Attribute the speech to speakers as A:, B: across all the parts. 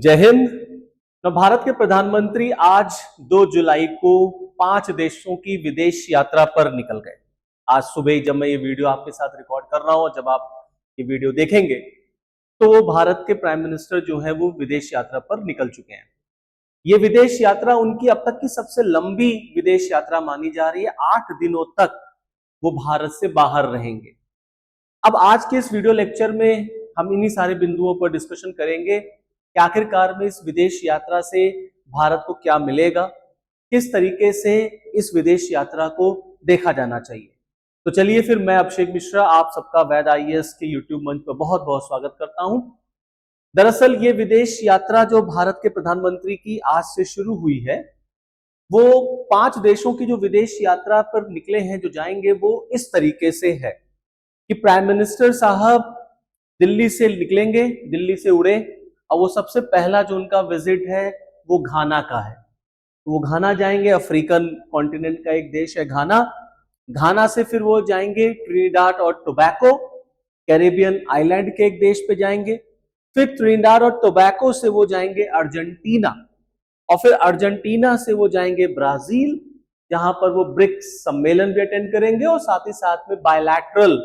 A: जय हिंद। तो भारत के प्रधानमंत्री आज 2 जुलाई को 5 देशों की विदेश यात्रा पर निकल गए। आज सुबह जब मैं ये वीडियो आपके साथ रिकॉर्ड कर रहा हूं, जब आप ये वीडियो देखेंगे तो भारत के प्राइम मिनिस्टर जो है वो विदेश यात्रा पर निकल चुके हैं। ये विदेश यात्रा उनकी अब तक की सबसे लंबी विदेश यात्रा मानी जा रही है। 8 दिनों तक वो भारत से बाहर रहेंगे। अब आज के इस वीडियो लेक्चर में हम इन्हीं सारे बिंदुओं पर डिस्कशन करेंगे कि आखिरकार में इस विदेश यात्रा से भारत को क्या मिलेगा, किस तरीके से इस विदेश यात्रा को देखा जाना चाहिए। तो चलिए फिर मैं अभिषेक मिश्रा आप सबका वैद आईएएस के यूट्यूब मंच पर बहुत बहुत स्वागत करता हूं। दरअसल ये विदेश यात्रा जो भारत के प्रधानमंत्री की आज से शुरू हुई है, वो 5 देशों की जो विदेश यात्रा पर निकले हैं, जो जाएंगे, वो इस तरीके से है कि प्राइम मिनिस्टर साहब दिल्ली से निकलेंगे, दिल्ली से उड़े, और वो सबसे पहला जो उनका विजिट है वो घाना का है। तो वो घाना जाएंगे, अफ्रीकन कॉन्टिनेंट का एक देश है घाना। घाना से फिर वो जाएंगे ट्रिनिडाद और टोबैको, कैरेबियन आइलैंड के एक देश पे जाएंगे। फिर ट्रिनिडाद और टोबैको से वो जाएंगे अर्जेंटीना, और फिर अर्जेंटीना से वो जाएंगे ब्राजील, जहां पर वो ब्रिक्स सम्मेलन भी अटेंड करेंगे, और साथ ही साथ में बायलैटरल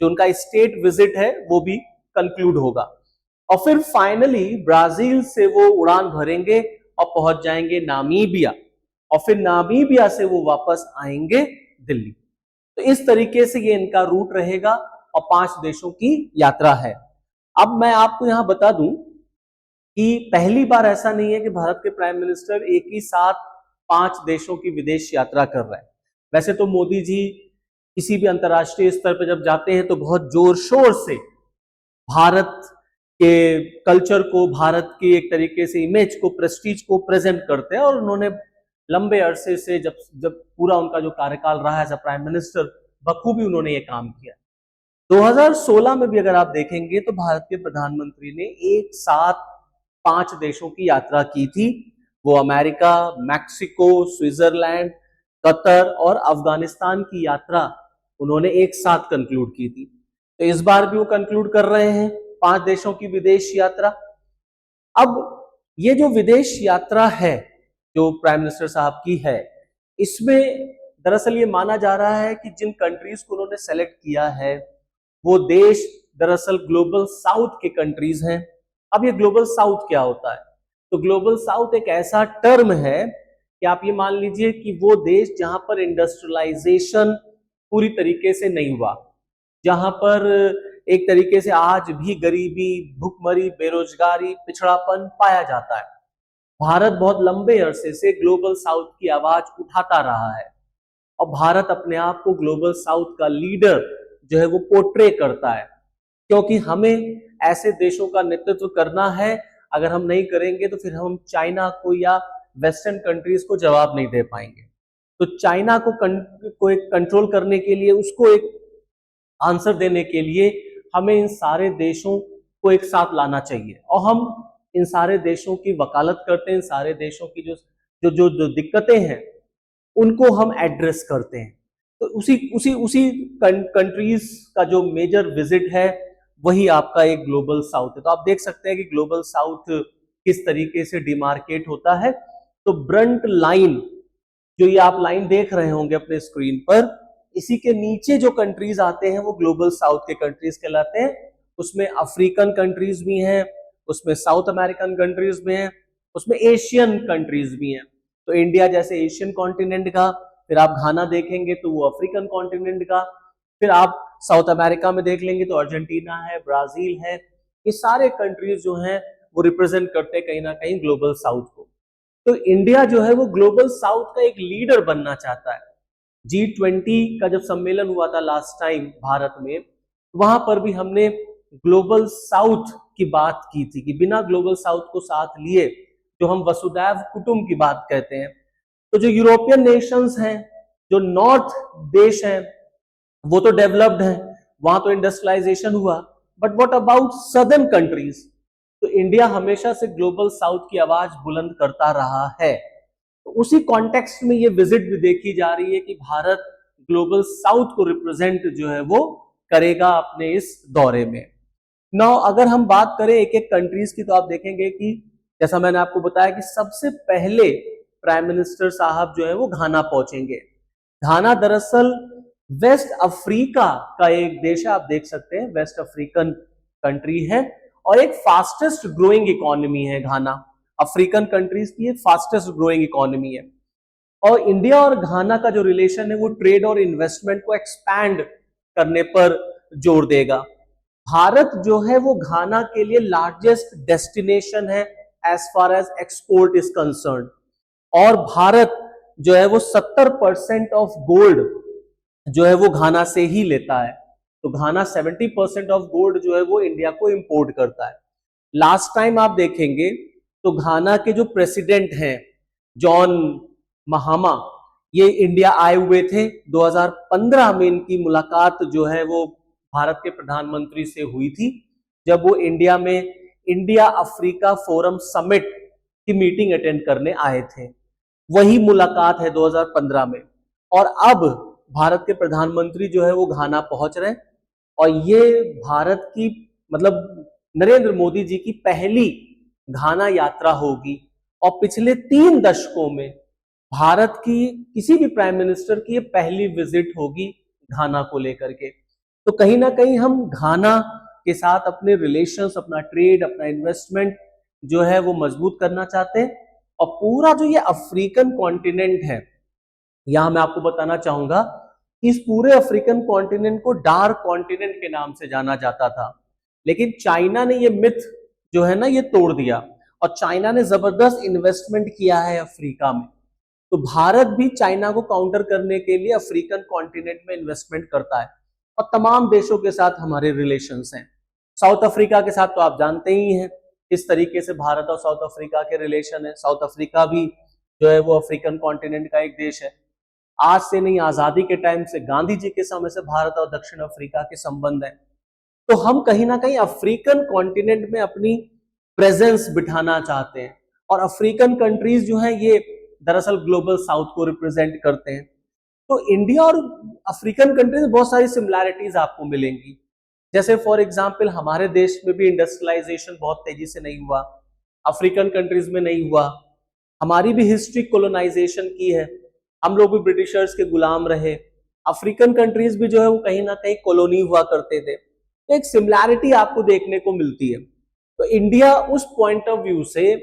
A: जो उनका स्टेट विजिट है वो भी कंक्लूड होगा। और फिर फाइनली ब्राजील से वो उड़ान भरेंगे और पहुंच जाएंगे नामीबिया, और फिर नामीबिया से वो वापस आएंगे दिल्ली। तो इस तरीके से ये इनका रूट रहेगा और 5 देशों की यात्रा है। अब मैं आपको यहां बता दूं कि पहली बार ऐसा नहीं है कि भारत के प्राइम मिनिस्टर एक ही साथ 5 देशों की विदेश यात्रा कर रहे हैं। वैसे तो मोदी जी किसी भी अंतर्राष्ट्रीय स्तर पर जब जाते हैं तो बहुत जोर शोर से भारत के कल्चर को, भारत की एक तरीके से इमेज को, प्रेस्टीज को प्रेजेंट करते हैं। और उन्होंने लंबे अरसे से जब पूरा उनका जो कार्यकाल रहा एज अ प्राइम मिनिस्टर, बखूबी उन्होंने ये काम किया। 2016 में भी अगर आप देखेंगे तो भारत के प्रधानमंत्री ने एक साथ 5 देशों की यात्रा की थी। वो अमेरिका, मैक्सिको, स्विट्जरलैंड, कतर और अफगानिस्तान की यात्रा उन्होंने एक साथ कंक्लूड की थी। तो इस बार भी वो कंक्लूड कर रहे हैं 5 देशों की विदेश यात्रा। अब ये जो विदेश यात्रा है जो प्राइम मिनिस्टर साहब की है, इसमें दरअसल ये माना जा रहा है कि जिन कंट्रीज को उन्होंने सेलेक्ट किया है वो देश दरअसल ग्लोबल साउथ के कंट्रीज हैं। अब ये ग्लोबल साउथ क्या होता है? तो ग्लोबल साउथ एक ऐसा टर्म है कि आप ये मान लीजिए कि वो देश जहां पर इंडस्ट्रियलाइजेशन पूरी तरीके से नहीं हुआ, जहां पर एक तरीके से आज भी गरीबी, भुखमरी, बेरोजगारी, पिछड़ापन पाया जाता है। भारत बहुत लंबे अरसे से ग्लोबल साउथ की आवाज उठाता रहा है, और भारत अपने आप को ग्लोबल साउथ का लीडर जो है वो पोर्ट्रे करता है, क्योंकि हमें ऐसे देशों का नेतृत्व करना है। अगर हम नहीं करेंगे तो फिर हम चाइना को या वेस्टर्न कंट्रीज को जवाब नहीं दे पाएंगे। तो चाइना को एक कंट्रोल करने के लिए, उसको एक आंसर देने के लिए हमें इन सारे देशों को एक साथ लाना चाहिए, और हम इन सारे देशों की वकालत करते हैं। इन सारे देशों की जो दिक्कतें हैं उनको हम एड्रेस करते हैं। तो उसी कंट्रीज का जो मेजर विजिट है वही आपका एक ग्लोबल साउथ है। तो आप देख सकते हैं कि ग्लोबल साउथ किस तरीके से डिमार्केट होता है। तो ब्रंट लाइन, जो ये आप लाइन देख रहे होंगे अपने स्क्रीन पर, इसी के नीचे जो कंट्रीज आते हैं वो ग्लोबल साउथ के कंट्रीज कहलाते हैं। उसमें अफ्रीकन कंट्रीज भी हैं, उसमें साउथ अमेरिकन कंट्रीज भी हैं, उसमें एशियन कंट्रीज भी हैं। तो इंडिया जैसे एशियन कॉन्टिनेंट का, फिर आप घाना देखेंगे तो वो अफ्रीकन कॉन्टिनेंट का, फिर आप साउथ अमेरिका में देख लेंगे तो अर्जेंटीना है, ब्राजील है। ये सारे कंट्रीज जो हैं वो रिप्रेजेंट करते हैं कहीं ना कहीं ग्लोबल साउथ को। तो इंडिया जो है वो ग्लोबल साउथ का एक लीडर बनना चाहता है। G20 का जब सम्मेलन हुआ था लास्ट टाइम भारत में, वहां पर भी हमने ग्लोबल साउथ की बात की थी कि बिना ग्लोबल साउथ को साथ लिए, जो हम वसुधैव कुटुंब की बात कहते हैं, तो जो यूरोपियन नेशंस हैं, जो नॉर्थ देश हैं, वो तो डेवलप्ड हैं, वहां तो इंडस्ट्रियलाइजेशन हुआ, but what about southern countries? तो इंडिया हमेशा से ग्लोबल साउथ की आवाज बुलंद करता रहा है। तो उसी कॉन्टेक्स्ट में ये विजिट भी देखी जा रही है कि भारत ग्लोबल साउथ को रिप्रेजेंट जो है वो करेगा अपने इस दौरे में। नाउ अगर हम बात करें एक एक कंट्रीज की, तो आप देखेंगे कि जैसा मैंने आपको बताया कि सबसे पहले प्राइम मिनिस्टर साहब जो है वो घाना पहुंचेंगे। घाना दरअसल वेस्ट अफ्रीका का एक देश है, आप देख सकते हैं, वेस्ट अफ्रीकन कंट्री है और एक फास्टेस्ट ग्रोइंग इकोनॉमी है घाना। अफ्रीकन कंट्रीज की एक फास्टेस्ट ग्रोइंग इकोनॉमी है और इंडिया और घाना का जो रिलेशन है वो ट्रेड और इन्वेस्टमेंट को एक्सपैंड करने पर जोर देगा। भारत जो है वो घाना के लिए लार्जेस्ट डेस्टिनेशन है as far as export is concern और भारत जो है वो 70% ऑफ गोल्ड जो है वो घाना से ही लेता है। तो घाना 70% ऑफ गोल्ड जो है वो इंडिया को इंपोर्ट करता है। लास्ट टाइम आप देखेंगे तो घाना के जो प्रेसिडेंट हैं जॉन महामा, ये इंडिया आए हुए थे। 2015 में इनकी मुलाकात जो है वो भारत के प्रधानमंत्री से हुई थी, जब वो इंडिया में इंडिया अफ्रीका फोरम समिट की मीटिंग अटेंड करने आए थे। वही मुलाकात है 2015 में और अब भारत के प्रधानमंत्री जो है वो घाना पहुंच रहे हैं और ये भारत की मतलब नरेंद्र मोदी जी की पहली घाना यात्रा होगी और पिछले 3 दशकों में भारत की किसी भी प्राइम मिनिस्टर की ये पहली विजिट होगी घाना को लेकर के। तो कहीं ना कहीं हम घाना के साथ अपने रिलेशंस, अपना ट्रेड, अपना इन्वेस्टमेंट जो है वो मजबूत करना चाहते हैं और पूरा जो ये अफ्रीकन कॉन्टिनेंट है, यहां मैं आपको बताना चाहूंगा कि इस पूरे अफ्रीकन कॉन्टिनेंट को डार्क कॉन्टिनेंट के नाम से जाना जाता था, लेकिन चाइना ने ये मिथ जो है ना ये तोड़ दिया और चाइना ने जबरदस्त इन्वेस्टमेंट किया है अफ्रीका में। तो भारत भी चाइना को काउंटर करने के लिए अफ्रीकन कॉन्टिनेंट में इन्वेस्टमेंट करता है और तमाम देशों के साथ हमारे रिलेशंस हैं। साउथ अफ्रीका के साथ तो आप जानते ही हैं किस तरीके से भारत और साउथ अफ्रीका के रिलेशन है। साउथ अफ्रीका भी जो है वो अफ्रीकन कॉन्टिनेंट का एक देश है। आज से नहीं, आजादी के टाइम से, गांधी जी के समय से भारत और दक्षिण अफ्रीका के संबंध है। तो हम कहीं ना कहीं अफ्रीकन कॉन्टिनेंट में अपनी प्रेजेंस बिठाना चाहते हैं और अफ्रीकन कंट्रीज जो है ये दरअसल ग्लोबल साउथ को रिप्रेजेंट करते हैं। तो इंडिया और अफ्रीकन कंट्रीज में बहुत सारी सिमिलैरिटीज आपको मिलेंगी। जैसे फॉर एग्जांपल हमारे देश में भी इंडस्ट्रियलाइजेशन बहुत तेजी से नहीं हुआ, अफ्रीकन कंट्रीज में नहीं हुआ। हमारी भी हिस्ट्री कोलोनाइजेशन की है, हम लोग भी ब्रिटिशर्स के गुलाम रहे। अफ्रीकन कंट्रीज भी जो है वो कहीं ना कहीं कॉलोनी हुआ करते थे। तो एक सिमिलैरिटी आपको देखने को मिलती है। तो इंडिया उस पॉइंट ऑफ व्यू से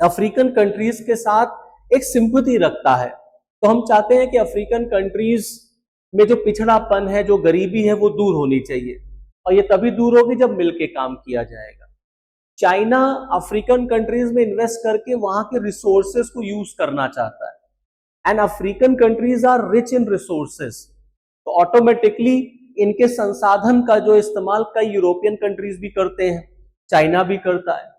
A: अफ्रीकन कंट्रीज के साथ एक सिंपैथी रखता है। तो हम चाहते हैं कि अफ्रीकन कंट्रीज में जो पिछड़ापन है, जो गरीबी है, वो दूर होनी चाहिए और ये तभी दूर होगी जब मिलके काम किया जाएगा। चाइना अफ्रीकन कंट्रीज में इन्वेस्ट करके वहां के रिसोर्सेस को यूज करना चाहता है and African countries are rich in resources, तो ऑटोमेटिकली इनके संसाधन का जो इस्तेमाल कई यूरोपियन कंट्रीज भी करते हैं, चाइना भी करता है।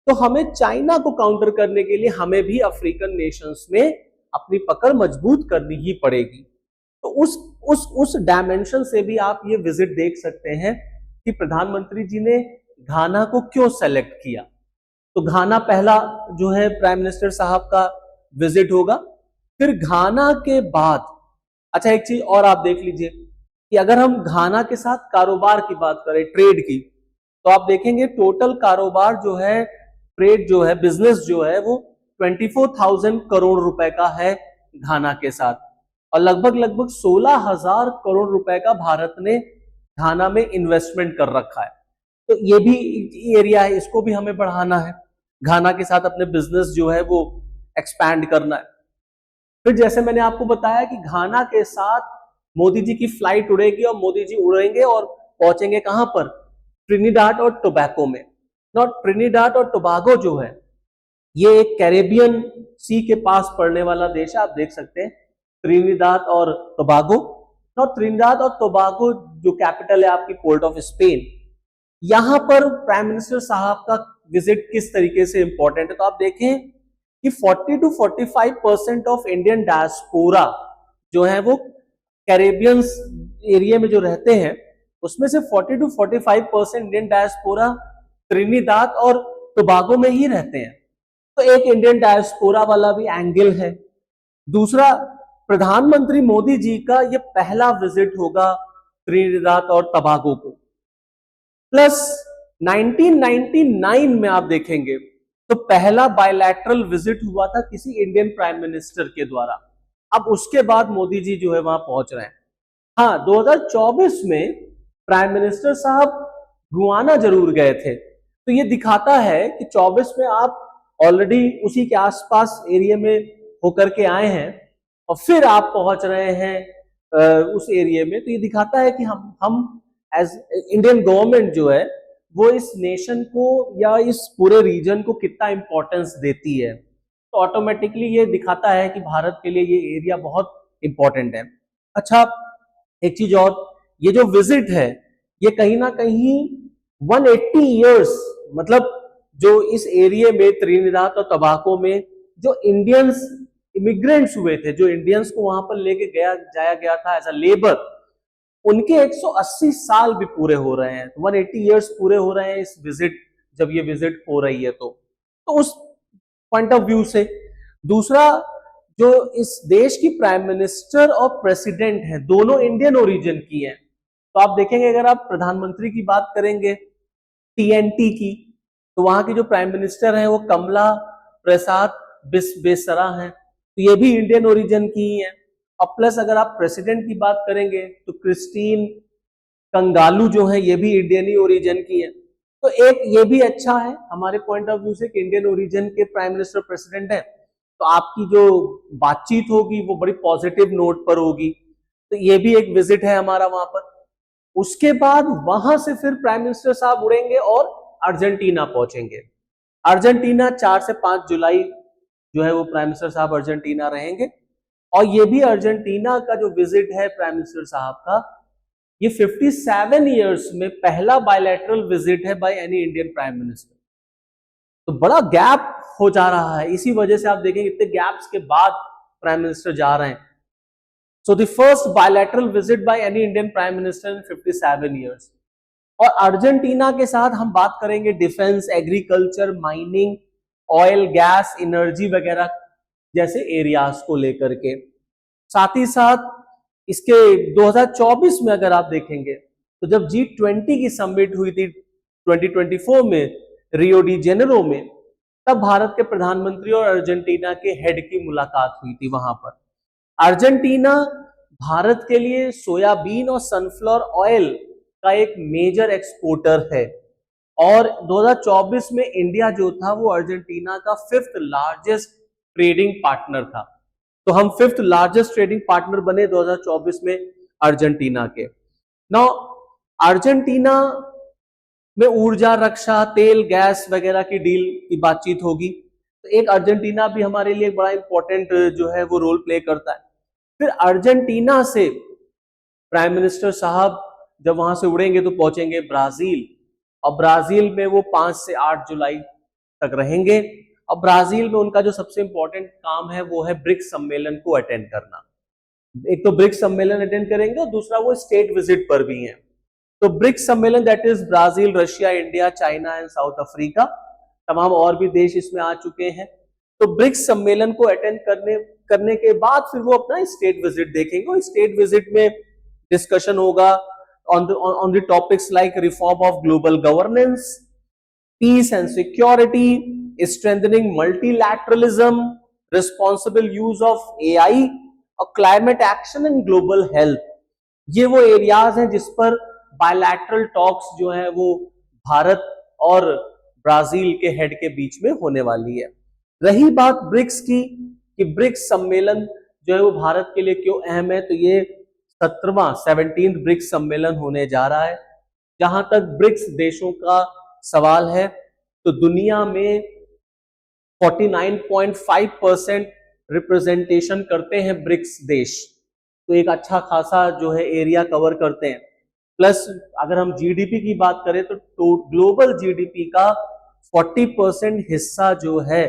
A: तो हमें चाइना को काउंटर करने के लिए हमें भी अफ्रीकन नेशंस में अपनी पकड़ मजबूत करनी ही पड़ेगी। तो उस डायमेंशन से भी आप ये विजिट देख सकते हैं कि प्रधानमंत्री जी ने घाना को क्यों सेलेक्ट किया। तो घाना पहला जो है प्राइम मिनिस्टर साहब का विजिट होगा। फिर घाना के बाद अच्छा एक चीज और आप देख लीजिए कि अगर हम घाना के साथ कारोबार की बात करें, ट्रेड की, तो आप देखेंगे टोटल कारोबार जो है, ट्रेड जो है, बिजनेस जो है वो 24,000 करोड़ रुपए का है घाना के साथ और लगभग 16,000 करोड़ रुपए का भारत ने घाना में इन्वेस्टमेंट कर रखा है। तो ये भी एरिया है, इसको भी हमें बढ़ाना है, घाना के साथ अपने बिजनेस जो है वो एक्सपैंड करना है। फिर जैसे मैंने आपको बताया कि घाना के साथ मोदी जी की फ्लाइट उड़ेगी और मोदी जी उड़ेंगे और पहुंचेंगे कहां पर, ट्रिनिडाड और टोबैको में। नॉट ट्रिनिडाड और टोबागो जो है ये एक कैरेबियन सी के पास पड़ने वाला देश है, आप देख सकते हैं ट्रिनिडाद और टोबागो। नॉट ट्रिनिडाद और टोबागो जो कैपिटल है आपकी पोर्ट ऑफ स्पेन, यहां पर प्राइम मिनिस्टर साहब का विजिट किस तरीके से इंपॉर्टेंट है। तो आप देखें कि 40 to 45% ऑफ इंडियन डायस्पोरा जो है वो कैरेबियन एरिया में जो रहते हैं, उसमें से 40 to 45% इंडियन डायस्पोरा त्रिनिदाद और टोबागो में ही रहते हैं। तो एक इंडियन डायस्पोरा वाला भी एंगल है। दूसरा, प्रधानमंत्री मोदी जी का ये पहला विजिट होगा त्रिनिदाद और टोबागो को। प्लस 1999 में आप देखेंगे तो पहला बायलैटरल विजिट हुआ था किसी इंडियन प्राइम मिनिस्टर के द्वारा। अब उसके बाद मोदी जी जो है वहां पहुंच रहे हैं। हाँ, 2024 में प्राइम मिनिस्टर साहब गुआना जरूर गए थे, तो ये दिखाता है कि 24 में आप ऑलरेडी उसी के आसपास एरिया में होकर के आए हैं और फिर आप पहुंच रहे हैं उस एरिया में। तो ये दिखाता है कि हम एज इंडियन गवर्नमेंट जो है वो इस नेशन को या इस पूरे रीजन को कितना इंपॉर्टेंस देती है। तो ऑटोमेटिकली ये दिखाता है कि भारत के लिए ये एरिया बहुत इंपॉर्टेंट है। अच्छा, एक चीज और, ये जो विजिट है ये कहीं ना कहीं 180 इयर्स, मतलब जो इस एरिया में त्रिनिदाद और टोबैगो में जो इंडियंस इमिग्रेंट्स हुए थे, जो इंडियंस को वहां पर लेके जाया गया था एज अ लेबर, उनके 180 साल भी पूरे हो रहे हैं। 180 इयर्स पूरे हो रहे हैं इस विजिट, जब ये विजिट हो रही है तो उस पॉइंट ऑफ व्यू से। दूसरा, जो इस देश की प्राइम मिनिस्टर और प्रेसिडेंट है दोनों इंडियन ओरिजिन की हैं। तो आप देखेंगे अगर आप प्रधानमंत्री की बात करेंगे टीएनटी की, तो वहां की जो प्राइम मिनिस्टर है वो कमला प्रसाद बिस्वेसरा हैं, तो ये भी इंडियन ओरिजिन की ही है। और प्लस अगर आप प्रेसिडेंट की बात करेंगे तो क्रिस्टीन कंगालू जो है ये भी इंडियन ही ओरिजिन की है। तो एक ये भी अच्छा है हमारे पॉइंट ऑफ व्यू से कि इंडियन ओरिजिन के प्राइम मिनिस्टर प्रेसिडेंट है, तो आपकी जो बातचीत होगी वो बड़ी पॉजिटिव नोट पर होगी। तो ये भी एक विजिट है हमारा वहां पर। उसके बाद वहां से फिर प्राइम मिनिस्टर साहब उड़ेंगे और अर्जेंटीना पहुंचेंगे। अर्जेंटीना 4 से 5 जुलाई जो है वो प्राइम मिनिस्टर साहब अर्जेंटीना रहेंगे। और ये भी अर्जेंटीना का जो विजिट है प्राइम मिनिस्टर साहब का, ये 57 इयर्स में पहला बायलैटरल विजिट है by any Indian prime minister. तो बड़ा गैप हो जा रहा है, इसी वजह से आप देखेंगे इतने गैप्स के बाद प्राइम मिनिस्टर जा रहे हैं। So the first bilateral visit by any Indian prime minister in 57 years. और अर्जेंटीना के साथ हम बात करेंगे defence, agriculture, mining, oil, gas, energy वगैरह जैसे एरियाज को लेकर के। साथ ही साथ इसके 2024 में अगर आप देखेंगे तो जब G20 की समिट हुई थी 2024 में रियो डी जेनेरो में, तब भारत के प्रधानमंत्री और अर्जेंटीना के हेड की मुलाकात हुई थी वहां पर। अर्जेंटीना भारत के लिए सोयाबीन और सनफ्लावर ऑयल का एक मेजर एक्सपोर्टर है और 2024 में इंडिया जो था वो अर्जेंटीना का 5th लार्जेस्ट ट्रेडिंग पार्टनर था। तो हम 5th लार्जेस्ट ट्रेडिंग पार्टनर बने 2024 में अर्जेंटीना के। नाउ अर्जेंटीना में ऊर्जा, रक्षा, तेल, गैस वगैरह की डील की बातचीत होगी। तो एक अर्जेंटीना भी हमारे लिए बड़ा इंपॉर्टेंट जो है वो रोल प्ले करता है। फिर अर्जेंटीना से प्राइम मिनिस्टर साहब जब वहां से उड़ेंगे तो पहुंचेंगे ब्राजील, और ब्राजील में वो 5 से 8 जुलाई तक रहेंगे। और ब्राजील में उनका जो सबसे इंपॉर्टेंट काम है वो है ब्रिक्स सम्मेलन को अटेंड करना। एक तो ब्रिक्स सम्मेलन अटेंड करेंगे और दूसरा वो स्टेट विजिट पर भी है। तो ब्रिक्स सम्मेलन that is Brazil, Russia, India, China and south Africa, तमाम और भी देश इसमें आ चुके हैं। तो ब्रिक्स सम्मेलन को अटेंड करने के बाद फिर वो अपना स्टेट विजिट देखेंगे और स्टेट विजिट में डिस्कशन होगा on the topics like reform of global governance, peace and security, strengthening multilateralism, responsible use of AI और climate action and global health। ये वो एरियाज हैं जिस पर बायलैटरल टॉक्स जो है वो भारत और ब्राजील के हेड के बीच में होने वाली है। रही बात ब्रिक्स की कि ब्रिक्स सम्मेलन जो है वो भारत के लिए क्यों अहम है, तो ये 17th ब्रिक्स सम्मेलन होने जा रहा है। जहां तक ब्रिक्स देशों का सवाल है तो दुनिया में 49.5% रिप्रेजेंटेशन करते हैं ब्रिक्स देश, तो एक अच्छा खासा जो है एरिया कवर करते हैं। प्लस अगर हम जीडीपी की बात करें तो ग्लोबल जीडीपी का 40% हिस्सा जो है,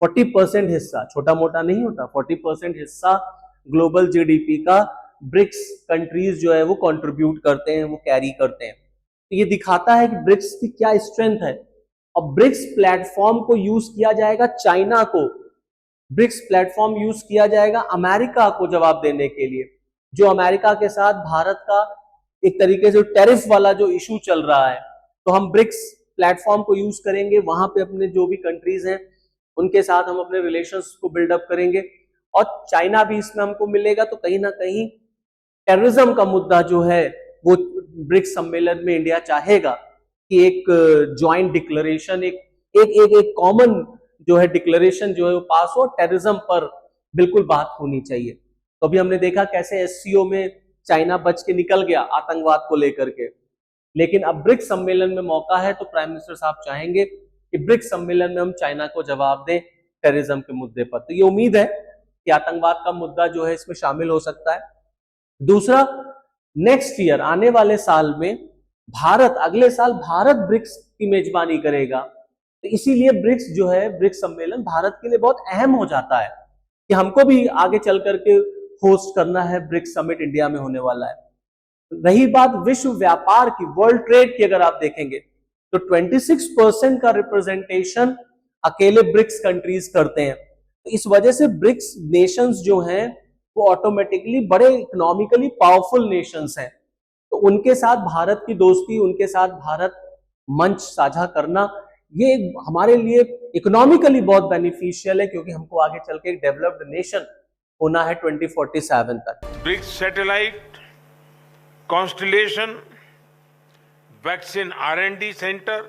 A: 40% हिस्सा छोटा मोटा नहीं होता, 40% हिस्सा ग्लोबल जीडीपी का ब्रिक्स कंट्रीज जो है वो कंट्रीब्यूट करते हैं, वो कैरी करते हैं। तो ये दिखाता है कि ब्रिक्स की क्या स्ट्रेंथ है। और ब्रिक्स प्लेटफॉर्म को यूज किया जाएगा चाइना को, ब्रिक्स प्लेटफॉर्म यूज किया जाएगा अमेरिका को जवाब देने के लिए, जो अमेरिका के साथ भारत का एक तरीके से टैरिफ वाला जो इशू चल रहा है। तो हम ब्रिक्स प्लेटफॉर्म को यूज करेंगे, वहां पे अपने जो भी कंट्रीज हैं उनके साथ हम अपने रिलेशंस को बिल्डअप करेंगे, और चाइना भी इसमें हमको मिलेगा। तो कहीं ना कहीं टेररिज्म का मुद्दा जो है वो ब्रिक्स सम्मेलन में इंडिया चाहेगा कि एक ज्वाइंट डिक्लेरेशन, एक एक एक एक कॉमन जो है डिक्लेरेशन जो है वो पास हो, टेररिज्म पर बिल्कुल बात होनी चाहिए। तो अभी हमने देखा कैसे एससीओ में चाइना बच के निकल गया आतंकवाद को लेकर के, लेकिन अब ब्रिक्स सम्मेलन में मौका है, तो प्राइम मिनिस्टर साहब चाहेंगे कि ब्रिक्स सम्मेलन में हम चाइना को जवाब दें टेररिज्म के मुद्दे पर। तो ये उम्मीद है कि आतंकवाद का मुद्दा जो है इसमें शामिल हो सकता है। दूसरा, नेक्स्ट ईयर आने वाले साल में भारत, अगले साल भारत ब्रिक्स की मेजबानी करेगा। तो इसीलिए ब्रिक्स जो है, ब्रिक्स सम्मेलन भारत के लिए बहुत अहम हो जाता है कि हमको भी आगे चल करके होस्ट करना है। ब्रिक्स समिट इंडिया में होने वाला है। रही बात विश्व व्यापार की, वर्ल्ड ट्रेड की, अगर आप देखेंगे तो 26% का रिप्रेजेंटेशन अकेले ब्रिक्स कंट्रीज करते हैं। तो इस वजह से ब्रिक्स नेशंस जो हैं वो ऑटोमेटिकली बड़े इकोनॉमिकली पावरफुल नेशंस हैं। तो उनके साथ भारत की दोस्ती, उनके साथ भारत मंच साझा करना, ये हमारे लिए इकोनॉमिकली बहुत बेनिफिशियल है, क्योंकि हमको आगे चल के एक डेवलप्ड नेशन होना है 2047 तक।
B: BRICS satellite, constellation, vaccine R&D centre,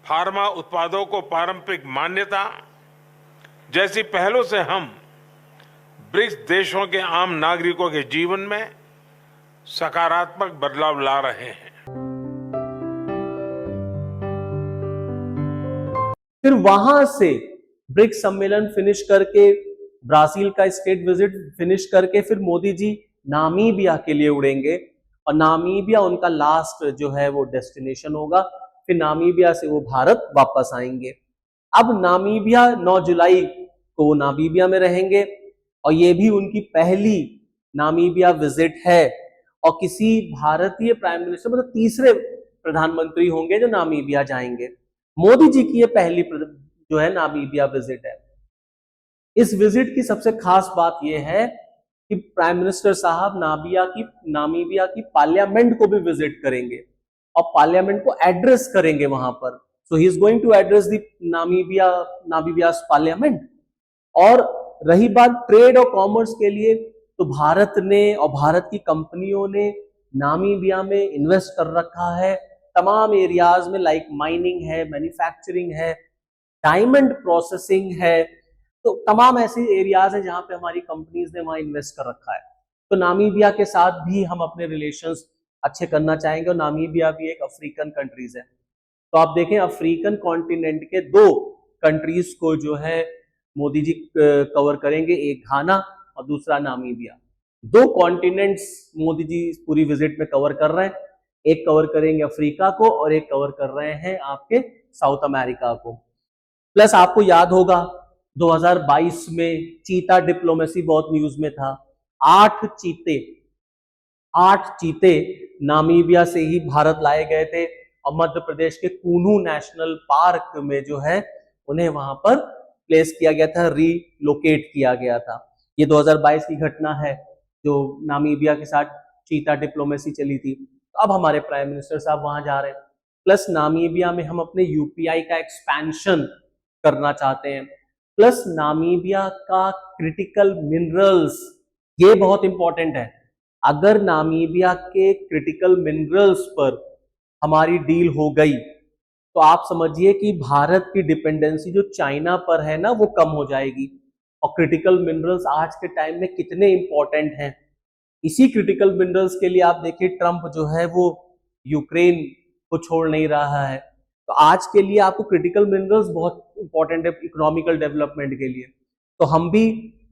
B: pharma उत्पादों को पारंपरिक मान्यता जैसी पहलों से हम ब्रिक्स देशों के आम नागरिकों के जीवन में सकारात्मक बदलाव ला रहे हैं।
A: फिर वहां से ब्रिक्स सम्मेलन फिनिश करके, ब्राजील का स्टेट विजिट फिनिश करके, फिर मोदी जी नामीबिया के लिए उड़ेंगे, और नामीबिया उनका लास्ट जो है वो डेस्टिनेशन होगा। फिर नामीबिया से वो भारत वापस आएंगे। अब नामीबिया 9 जुलाई को वो नामीबिया में रहेंगे, और ये भी उनकी पहली नामीबिया विजिट है, और किसी भारतीय प्राइम मिनिस्टर, मतलब तीसरे प्रधानमंत्री होंगे जो नामीबिया जाएंगे। मोदी जी की ये पहली जो है नामीबिया विजिट है। इस विजिट की सबसे खास बात यह है कि प्राइम मिनिस्टर साहब नामीबिया की पार्लियामेंट को भी विजिट करेंगे, और पार्लियामेंट को एड्रेस करेंगे वहां पर। So he is going to address the Namibia's parliament. और रही बात ट्रेड और कॉमर्स के लिए, तो भारत ने और भारत की कंपनियों ने नामीबिया में इन्वेस्ट कर रखा है तमाम एरियाज में, लाइक माइनिंग है, मैन्युफैक्चरिंग है, डायमंड प्रोसेसिंग है। तो तमाम ऐसे एरियाज हैं जहां पे हमारी कंपनीज ने वहां इन्वेस्ट कर रखा है। तो नामीबिया के साथ भी हम अपने रिलेशंस अच्छे करना चाहेंगे, और नामीबिया भी एक अफ्रीकन कंट्रीज है। तो आप देखें, अफ्रीकन कॉन्टिनेंट के 2 कंट्रीज को जो है मोदी जी कवर करेंगे, एक घाना और दूसरा नामीबिया। 2 कॉन्टिनेंट्स मोदी जी पूरी विजिट में कवर कर रहे हैं। एक कवर करेंगे अफ्रीका को, और एक कवर कर रहे हैं आपके साउथ अमेरिका को। प्लस आपको याद होगा 2022 में चीता डिप्लोमेसी बहुत न्यूज में था। 8 चीते नामीबिया से ही भारत लाए गए थे, और मध्य प्रदेश के कूनू नेशनल पार्क में जो है उन्हें वहां पर प्लेस किया गया था, रीलोकेट किया गया था। ये 2022 की घटना है जो नामीबिया के साथ चीता डिप्लोमेसी चली थी। तो अब हमारे प्राइम मिनिस्टर साहब वहां जा रहे हैं। प्लस नामीबिया में हम अपने यूपीआई का एक्सपेंशन करना चाहते हैं। प्लस नामीबिया का क्रिटिकल मिनरल्स, ये बहुत इंपॉर्टेंट है। अगर नामीबिया के क्रिटिकल मिनरल्स पर हमारी डील हो गई, तो आप समझिए कि भारत की डिपेंडेंसी जो चाइना पर है ना, वो कम हो जाएगी। और क्रिटिकल मिनरल्स आज के टाइम में कितने इंपॉर्टेंट हैं। इसी क्रिटिकल मिनरल्स के लिए आप देखिए ट्रंप जो है वो यूक्रेन को छोड़ नहीं रहा है। तो आज के लिए आपको क्रिटिकल मिनरल्स बहुत इंपॉर्टेंट है इकोनॉमिकल डेवलपमेंट के लिए। तो हम भी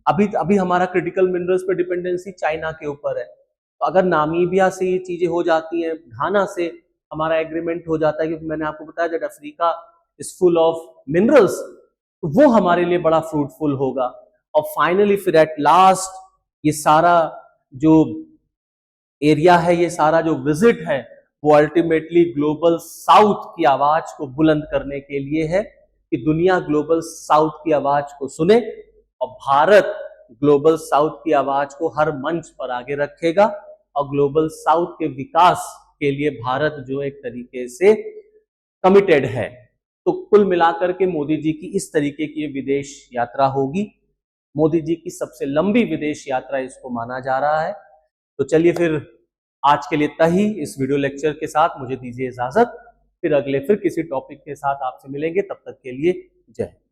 A: अभी हमारा क्रिटिकल मिनरल्स पे डिपेंडेंसी चाइना के ऊपर है। तो अगर नामीबिया से ये चीजें हो जाती हैं, घाना से हमारा एग्रीमेंट हो जाता है, क्योंकि मैंने आपको बताया that Africa is full of minerals, तो वो हमारे लिए बड़ा फ्रूटफुल होगा। और फाइनली फिर एट लास्ट ये सारा जो एरिया है, ये सारा जो विजिट है, वो अल्टीमेटली ग्लोबल साउथ की आवाज को बुलंद करने के लिए है कि दुनिया ग्लोबल साउथ की आवाज को सुने, और भारत ग्लोबल साउथ की आवाज को हर मंच पर आगे रखेगा, और ग्लोबल साउथ के विकास के लिए भारत जो एक तरीके से कमिटेड है। तो कुल मिलाकर के मोदी जी की इस तरीके की ये विदेश यात्रा होगी। मोदी जी की सबसे लंबी विदेश यात्रा इसको माना जा रहा है। तो चलिए फिर आज के लिए इतना ही। इस वीडियो लेक्चर के साथ मुझे दीजिए इजाजत। फिर किसी टॉपिक के साथ आपसे मिलेंगे। तब तक के लिए जय हिंद।